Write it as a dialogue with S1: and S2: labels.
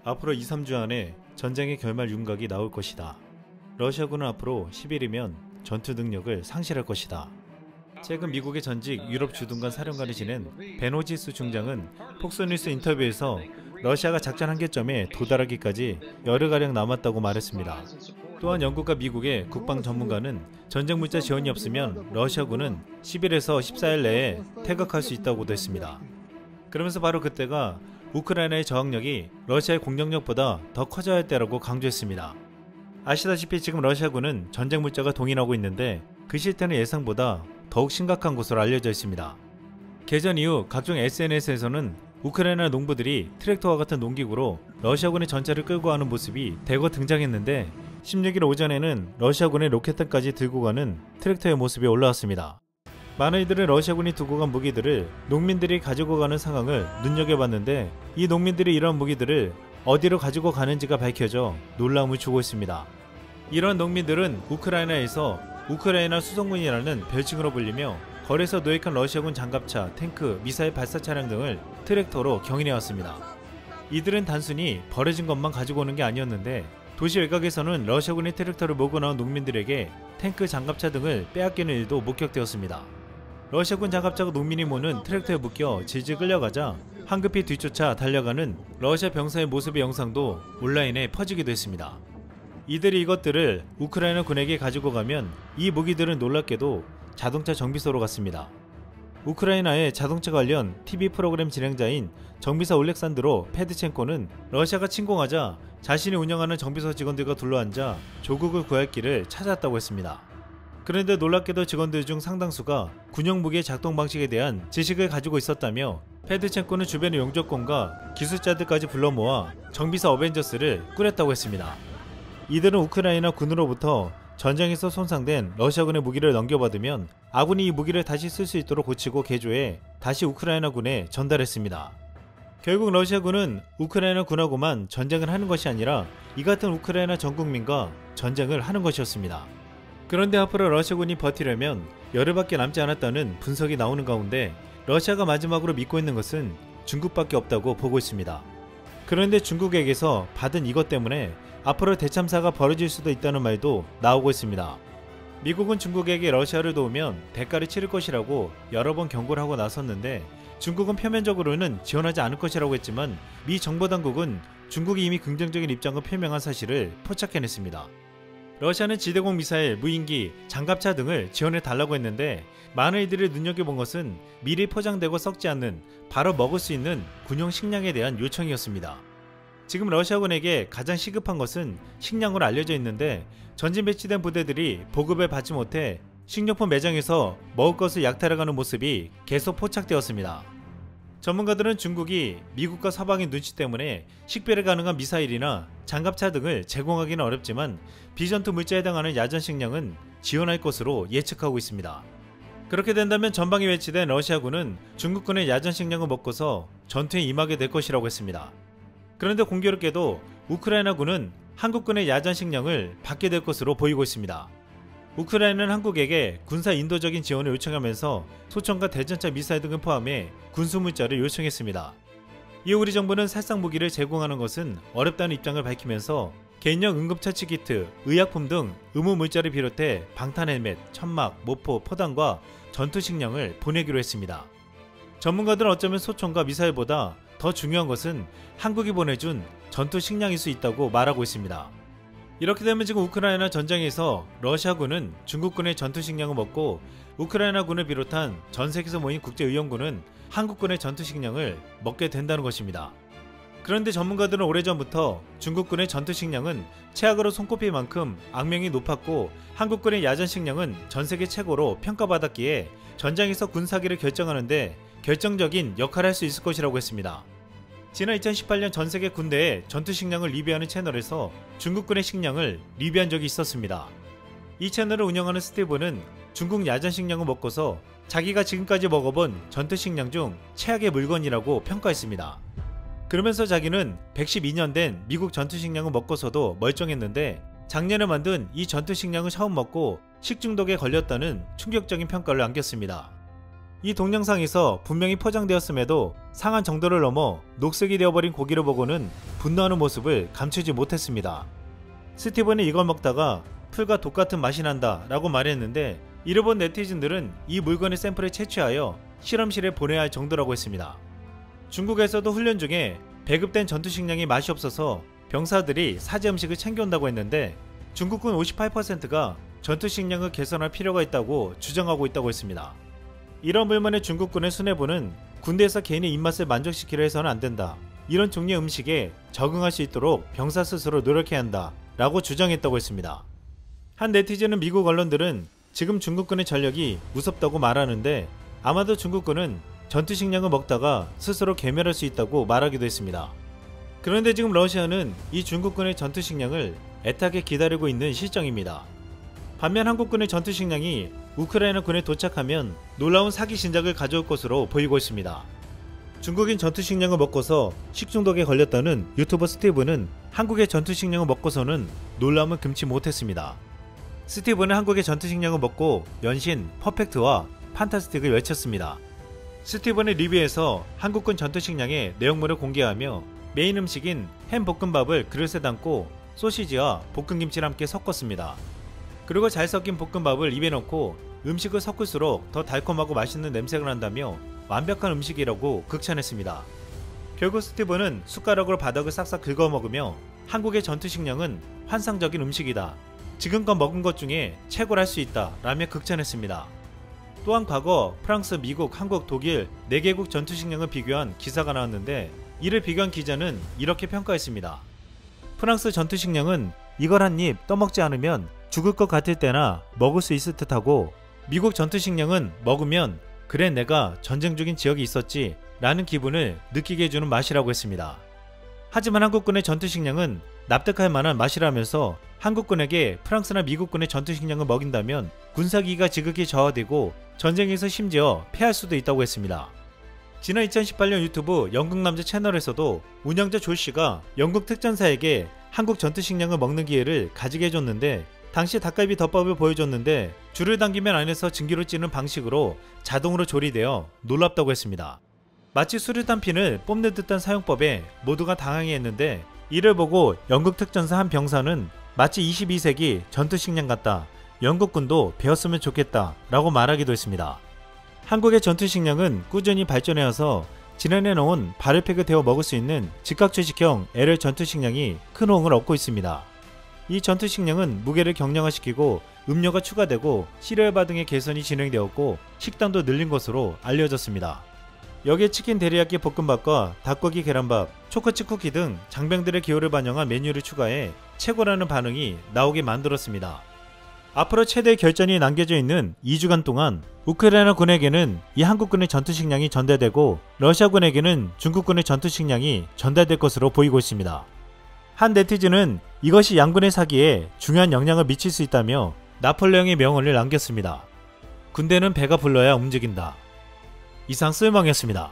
S1: 앞으로 2-3주 안에 전쟁의 결말 윤곽이 나올 것이다. 러시아군은 앞으로 10일이면 전투 능력을 상실할 것이다. 최근 미국의 전직 유럽 주둔관 사령관을 지낸 베노지스 중장은 폭스뉴스 인터뷰에서 러시아가 작전 한계점에 도달하기까지 열흘가량 남았다고 말했습니다. 또한 영국과 미국의 국방 전문가는 전쟁 물자 지원이 없으면 러시아군은 10일에서 14일 내에 퇴각할 수 있다고도 했습니다. 그러면서 바로 그때가 우크라이나의 저항력이 러시아의 공격력보다 더 커져야 할 때라고 강조했습니다. 아시다시피 지금 러시아군은 전쟁 물자가 동인하고 있는데 그 실태는 예상보다 더욱 심각한 것으로 알려져 있습니다. 개전 이후 각종 SNS에서는 우크라이나 농부들이 트랙터와 같은 농기구로 러시아군의 전차를 끌고 가는 모습이 대거 등장했는데 16일 오전에는 러시아군의 로켓탄까지 들고 가는 트랙터의 모습이 올라왔습니다. 많은 이들은 러시아군이 두고 간 무기들을 농민들이 가지고 가는 상황을 눈여겨봤는데 이 농민들이 이런 무기들을 어디로 가지고 가는지가 밝혀져 놀라움을 주고 있습니다. 이런 농민들은 우크라이나에서 우크라이나 수송군이라는 별칭으로 불리며 거리에서 노획한 러시아군 장갑차, 탱크, 미사일 발사 차량 등을 트랙터로 경인해왔습니다. 이들은 단순히 버려진 것만 가지고 오는 게 아니었는데 도시 외곽에서는 러시아군의 트랙터를 몰고 나온 농민들에게 탱크, 장갑차 등을 빼앗기는 일도 목격되었습니다. 러시아군 장갑차가 농민이 모는 트랙터에 묶여 질질 끌려가자 황급히 뒤쫓아 달려가는 러시아 병사의 모습의 영상도 온라인에 퍼지기도 했습니다. 이들이 이것들을 우크라이나 군에게 가지고 가면 이 무기들은 놀랍게도 자동차 정비소로 갔습니다. 우크라이나의 자동차 관련 TV 프로그램 진행자인 정비사 올렉산드로 페드첸코는 러시아가 침공하자 자신이 운영하는 정비소 직원들과 둘러앉아 조국을 구할 길을 찾았다고 했습니다. 그런데 놀랍게도 직원들 중 상당수가 군용 무기의 작동 방식에 대한 지식을 가지고 있었다며 페드첸코는 주변의 용접공과 기술자들까지 불러 모아 정비사 어벤져스를 꾸렸다고 했습니다. 이들은 우크라이나 군으로부터 전쟁에서 손상된 러시아군의 무기를 넘겨받으면 아군이 이 무기를 다시 쓸 수 있도록 고치고 개조해 다시 우크라이나 군에 전달했습니다. 결국 러시아군은 우크라이나 군하고만 전쟁을 하는 것이 아니라 이 같은 우크라이나 전 국민과 전쟁을 하는 것이었습니다. 그런데 앞으로 러시아군이 버티려면 열흘밖에 남지 않았다는 분석이 나오는 가운데 러시아가 마지막으로 믿고 있는 것은 중국밖에 없다고 보고 있습니다. 그런데 중국에게서 받은 이것 때문에 앞으로 대참사가 벌어질 수도 있다는 말도 나오고 있습니다. 미국은 중국에게 러시아를 도우면 대가를 치를 것이라고 여러 번 경고를 하고 나섰는데 중국은 표면적으로는 지원하지 않을 것이라고 했지만 미 정보당국은 중국이 이미 긍정적인 입장을 표명한 사실을 포착해냈습니다. 러시아는 지대공 미사일, 무인기, 장갑차 등을 지원해달라고 했는데 많은 이들이 눈여겨본 것은 미리 포장되고 썩지 않는 바로 먹을 수 있는 군용 식량에 대한 요청이었습니다. 지금 러시아군에게 가장 시급한 것은 식량으로 알려져 있는데 전진 배치된 부대들이 보급을 받지 못해 식료품 매장에서 먹을 것을 약탈해가는 모습이 계속 포착되었습니다. 전문가들은 중국이 미국과 서방의 눈치 때문에 식별이 가능한 미사일이나 장갑차 등을 제공하기는 어렵지만 비전투 물자에 해당하는 야전 식량은 지원할 것으로 예측하고 있습니다. 그렇게 된다면 전방에 배치된 러시아군은 중국군의 야전 식량을 먹고서 전투에 임하게 될 것이라고 했습니다. 그런데 공교롭게도 우크라이나군은 한국군의 야전 식량을 받게 될 것으로 보이고 있습니다. 우크라이나는 한국에게 군사 인도적인 지원을 요청하면서 소총과 대전차 미사일 등을 포함해 군수물자를 요청했습니다. 이에 우리 정부는 살상 무기를 제공하는 것은 어렵다는 입장을 밝히면서 개인용 응급처치 키트, 의약품 등 의무물자를 비롯해 방탄 헬멧, 천막, 모포, 포단과 전투식량을 보내기로 했습니다. 전문가들은 어쩌면 소총과 미사일보다 더 중요한 것은 한국이 보내준 전투식량일 수 있다고 말하고 있습니다. 이렇게 되면 지금 우크라이나 전장에서 러시아군은 중국군의 전투식량을 먹고 우크라이나군을 비롯한 전 세계에서 모인 국제의원군은 한국군의 전투식량을 먹게 된다는 것입니다. 그런데 전문가들은 오래전부터 중국군의 전투식량은 최악으로 손꼽힐 만큼 악명이 높았고 한국군의 야전식량은 전세계 최고로 평가받았기에 전장에서 군사기를 결정하는데 결정적인 역할을 할 수 있을 것이라고 했습니다. 지난 2018년 전세계 군대의 전투식량을 리뷰하는 채널에서 중국군의 식량을 리뷰한 적이 있었습니다. 이 채널을 운영하는 스티브는 중국 야전식량을 먹고서 자기가 지금까지 먹어본 전투식량 중 최악의 물건이라고 평가했습니다. 그러면서 자기는 112년 된 미국 전투식량을 먹고서도 멀쩡했는데 작년에 만든 이 전투식량을 처음 먹고 식중독에 걸렸다는 충격적인 평가를 남겼습니다. 이 동영상에서 분명히 포장되었음에도 상한 정도를 넘어 녹색이 되어버린 고기를 보고는 분노하는 모습을 감추지 못했습니다. 스티븐이 이걸 먹다가 풀과 똑같은 맛이 난다 라고 말했는데, 이를 본 네티즌들은 이 물건의 샘플을 채취하여 실험실에 보내야 할 정도라고 했습니다. 중국에서도 훈련 중에 배급된 전투식량이 맛이 없어서 병사들이 사제 음식을 챙겨온다고 했는데, 중국군 58%가 전투식량을 개선할 필요가 있다고 주장하고 있다고 했습니다. 이런 불만의 중국군의 수뇌부는 군대에서 개인의 입맛을 만족시키려 해서는 안된다, 이런 종류의 음식에 적응할 수 있도록 병사 스스로 노력해야 한다 라고 주장했다고 했습니다. 한 네티즌은 미국 언론들은 지금 중국군의 전력이 무섭다고 말하는데, 아마도 중국군은 전투식량을 먹다가 스스로 괴멸할 수 있다고 말하기도 했습니다. 그런데 지금 러시아는 이 중국군의 전투식량을 애타게 기다리고 있는 실정입니다. 반면 한국군의 전투식량이 우크라이나 군에 도착하면 놀라운 사기 신작을 가져올 것으로 보이고 있습니다. 중국인 전투식량을 먹고서 식중독에 걸렸다는 유튜버 스티브는 한국의 전투식량을 먹고서는 놀라움을 금치 못했습니다. 스티브는 한국의 전투식량을 먹고 연신, 퍼펙트와 판타스틱을 외쳤습니다. 스티븐의 리뷰에서 한국군 전투식량의 내용물을 공개하며 메인 음식인 햄볶음밥을 그릇에 담고 소시지와 볶음김치를 함께 섞었습니다. 그리고 잘 섞인 볶음밥을 입에 넣고 음식을 섞을수록 더 달콤하고 맛있는 냄새가 난다며 완벽한 음식이라고 극찬했습니다. 결국 스티븐은 숟가락으로 바닥을 싹싹 긁어 먹으며 한국의 전투식량은 환상적인 음식이다, 지금껏 먹은 것 중에 최고랄 수 있다 라며 극찬했습니다. 또한 과거 프랑스, 미국, 한국, 독일 4개국 전투식량을 비교한 기사가 나왔는데, 이를 비교한 기자는 이렇게 평가했습니다. 프랑스 전투식량은 이걸 한 입 떠먹지 않으면 죽을 것 같을 때나 먹을 수 있을 듯하고, 미국 전투식량은 먹으면 그래 내가 전쟁 중인 지역이 있었지 라는 기분을 느끼게 해주는 맛이라고 했습니다. 하지만 한국군의 전투식량은 납득할 만한 맛이라면서 한국군에게 프랑스나 미국군의 전투식량을 먹인다면 군사기기가 지극히 저하되고 전쟁에서 심지어 패할 수도 있다고 했습니다. 지난 2018년 유튜브 영국남자 채널에서도 운영자 조씨가 영국 특전사에게 한국 전투식량을 먹는 기회를 가지게 해줬는데, 당시 닭갈비 덮밥을 보여줬는데 줄을 당기면 안에서 증기로 찌는 방식으로 자동으로 조리되어 놀랍다고 했습니다. 마치 수류탄 핀을 뽑는 듯한 사용법에 모두가 당황해했는데, 이를 보고 영국 특전사 한 병사는 마치 22세기 전투식량 같다, 영국군도 배웠으면 좋겠다 라고 말하기도 했습니다. 한국의 전투식량은 꾸준히 발전해와서 지난해 넣은 바를팩을 데워 먹을 수 있는 직각추식형 LL 전투식량이 큰 호응을 얻고 있습니다. 이 전투식량은 무게를 경량화시키고 음료가 추가되고 시리얼바 등의 개선이 진행되었고 식당도 늘린 것으로 알려졌습니다. 여기에 치킨 데리야끼 볶음밥과 닭고기 계란밥, 초코칩 쿠키 등 장병들의 기호를 반영한 메뉴를 추가해 최고라는 반응이 나오게 만들었습니다. 앞으로 최대의 결전이 남겨져 있는 2주간 동안 우크라이나 군에게는 이 한국군의 전투식량이 전달되고 러시아군에게는 중국군의 전투식량이 전달될 것으로 보이고 있습니다. 한 네티즌은 이것이 양군의 사기에 중요한 영향을 미칠 수 있다며 나폴레옹의 명언을 남겼습니다. 군대는 배가 불러야 움직인다. 이상 쓸멍이었습니다.